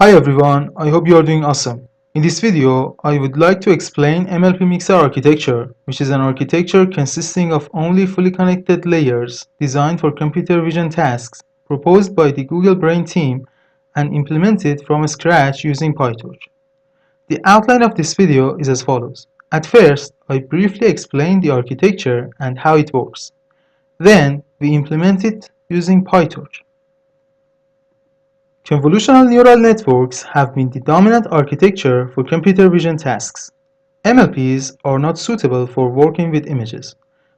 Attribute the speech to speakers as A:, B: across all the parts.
A: Hi everyone, I hope you are doing awesome. In this video, I would like to explain MLP-Mixer architecture, which is an architecture consisting of only fully connected layers designed for computer vision tasks, proposed by the Google Brain team and implemented from scratch using PyTorch. The outline of this video is as follows. At first, I briefly explain the architecture and how it works. Then, we implement it using PyTorch. Convolutional neural networks have been the dominant architecture for computer vision tasks. MLPs are not suitable for working with images,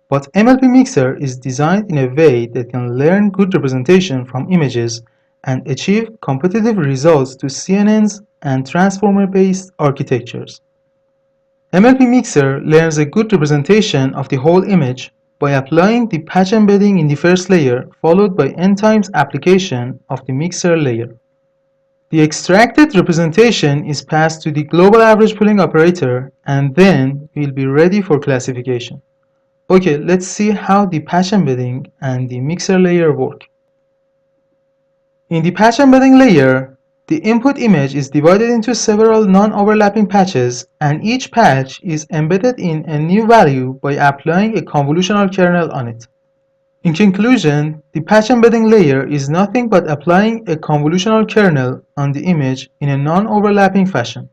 A: but MLP-Mixer is designed in a way that can learn good representation from images and achieve competitive results to CNNs and transformer-based architectures. MLP-Mixer learns a good representation of the whole image by applying the patch embedding in the first layer, followed by n times application of the mixer layer. The extracted representation is passed to the global average pooling operator, and then we'll be ready for classification. Okay, let's see how the patch embedding and the mixer layer work. In the patch embedding layer, the input image is divided into several non-overlapping patches, and each patch is embedded in a new value by applying a convolutional kernel on it. In conclusion, the patch embedding layer is nothing but applying a convolutional kernel on the image in a non-overlapping fashion.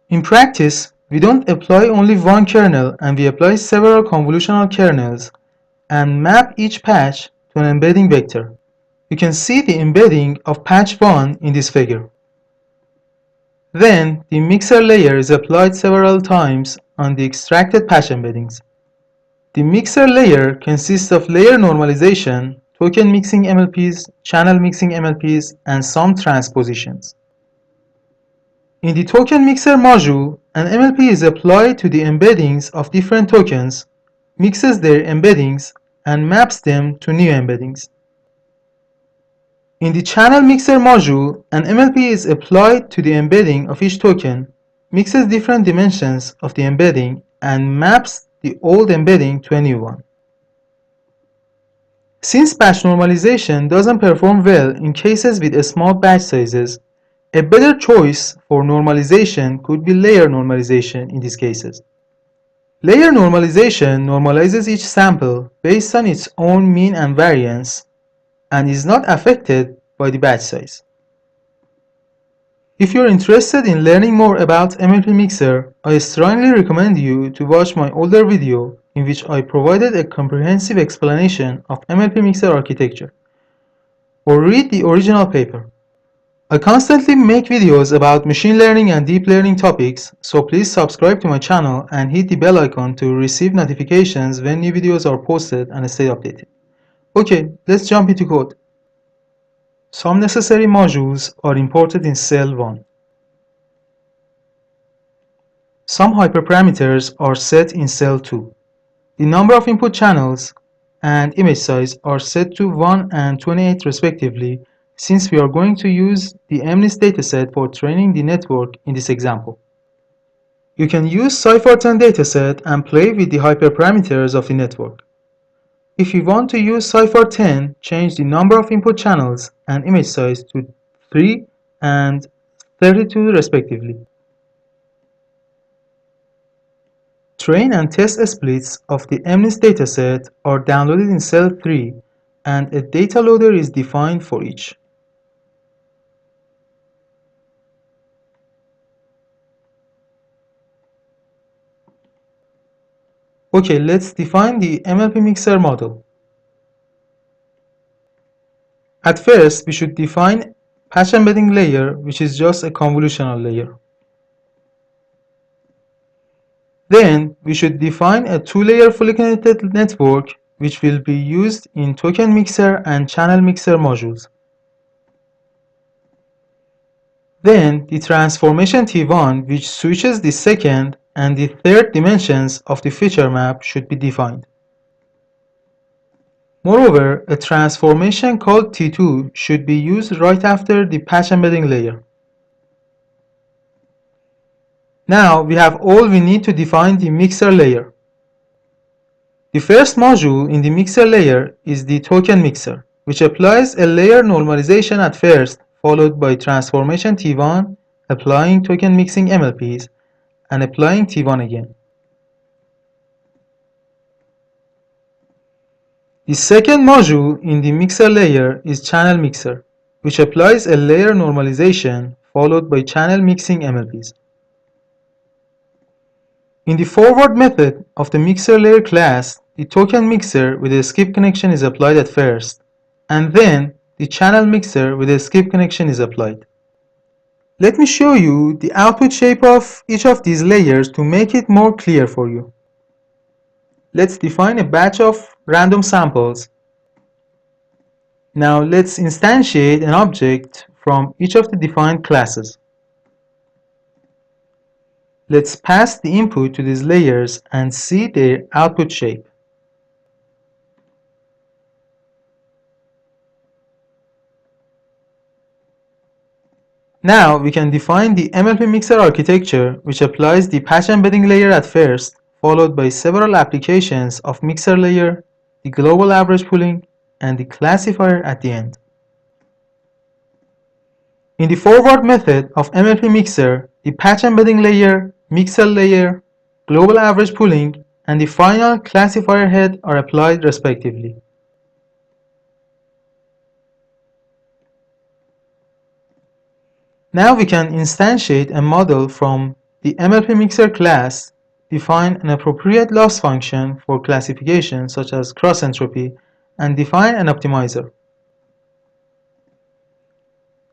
A: In practice, we don't apply only one kernel, and we apply several convolutional kernels and map each patch to an embedding vector. You can see the embedding of patch 1 in this figure. Then, the mixer layer is applied several times on the extracted patch embeddings. The mixer layer consists of layer normalization, token mixing MLPs, channel mixing MLPs, and some transpositions. In the token mixer module, an MLP is applied to the embeddings of different tokens, mixes their embeddings, and maps them to new embeddings. In the channel mixer module, an MLP is applied to the embedding of each token, mixes different dimensions of the embedding, and maps the old embedding to a new one. Since batch normalization doesn't perform well in cases with small batch sizes, a better choice for normalization could be layer normalization in these cases. Layer normalization normalizes each sample based on its own mean and variance and is not affected by the batch size. If you're interested in learning more about MLP-Mixer, I strongly recommend you to watch my older video in which I provided a comprehensive explanation of MLP-Mixer architecture, or read the original paper. I constantly make videos about machine learning and deep learning topics, so please subscribe to my channel and hit the bell icon to receive notifications when new videos are posted and stay updated. Okay, let's jump into code. Some necessary modules are imported in cell 1. Some hyperparameters are set in cell 2. The number of input channels and image size are set to 1 and 28 respectively, since we are going to use the MNIST dataset for training the network in this example. You can use Cipher10 dataset and play with the hyperparameters of the network. If you want to use Cipher10, change the number of input channels and image size to 3 and 32 respectively. Train and test splits of the MNIST dataset are downloaded in cell 3, and a data loader is defined for each. Okay, let's define the MLP-Mixer model. At first, we should define patch embedding layer, which is just a convolutional layer. Then, we should define a two-layer fully connected network, which will be used in token mixer and channel mixer modules. Then, the transformation T1, which switches the second and the third dimensions of the feature map, should be defined. Moreover, a transformation called T2 should be used right after the patch embedding layer. Now we have all we need to define the mixer layer. The first module in the mixer layer is the token mixer, which applies a layer normalization at first, followed by transformation T1, applying token mixing MLPs, and applying T1 again. The second module in the mixer layer is channel mixer, which applies a layer normalization followed by channel mixing MLPs. In the forward method of the mixer layer class, the token mixer with a skip connection is applied at first, and then the channel mixer with a skip connection is applied. Let me show you the output shape of each of these layers to make it more clear for you. Let's define a batch of random samples. Now let's instantiate an object from each of the defined classes. Let's pass the input to these layers and see their output shape. Now we can define the MLP-Mixer architecture, which applies the patch embedding layer at first, followed by several applications of mixer layer, the global average pooling, and the classifier at the end. In the forward method of MLP-Mixer, the patch embedding layer, mixer layer, global average pooling, and the final classifier head are applied respectively. Now we can instantiate a model from the MLP-Mixer class, define an appropriate loss function for classification such as cross entropy, and define an optimizer.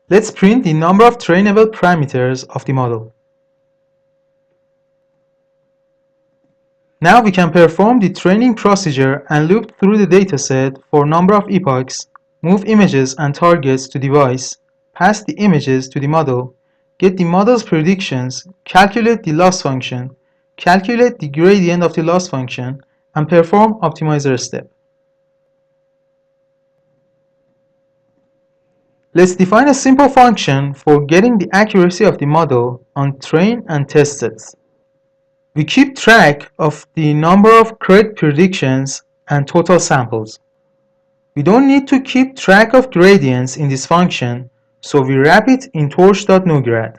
A: Let's print the number of trainable parameters of the model. Now we can perform the training procedure and loop through the dataset for number of epochs, move images and targets to device, pass the images to the model, get the model's predictions, calculate the loss function, calculate the gradient of the loss function, and perform optimizer step. Let's define a simple function for getting the accuracy of the model on train and test sets. We keep track of the number of correct predictions and total samples. We don't need to keep track of gradients in this function, so we wrap it in torch.nograd.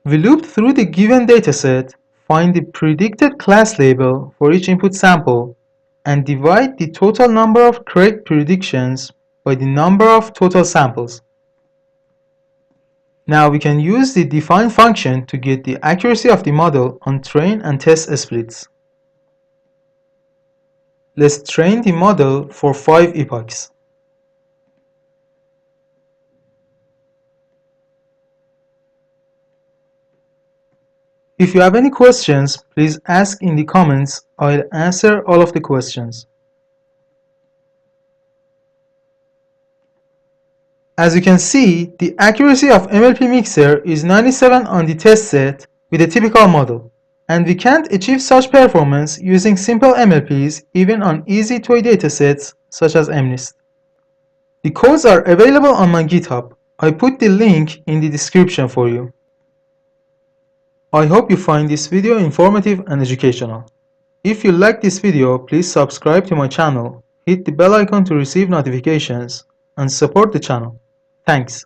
A: We loop through the given dataset, find the predicted class label for each input sample, and divide the total number of correct predictions by the number of total samples. Now we can use the define function to get the accuracy of the model on train and test splits. Let's train the model for 5 epochs. If you have any questions, please ask in the comments. I'll answer all of the questions. As you can see, the accuracy of MLP-Mixer is 97 on the test set with a typical model, and we can't achieve such performance using simple MLPs even on easy toy datasets such as MNIST. The codes are available on my GitHub. I put the link in the description for you. I hope you find this video informative and educational. If you like this video, please subscribe to my channel, hit the bell icon to receive notifications, and support the channel. Thanks.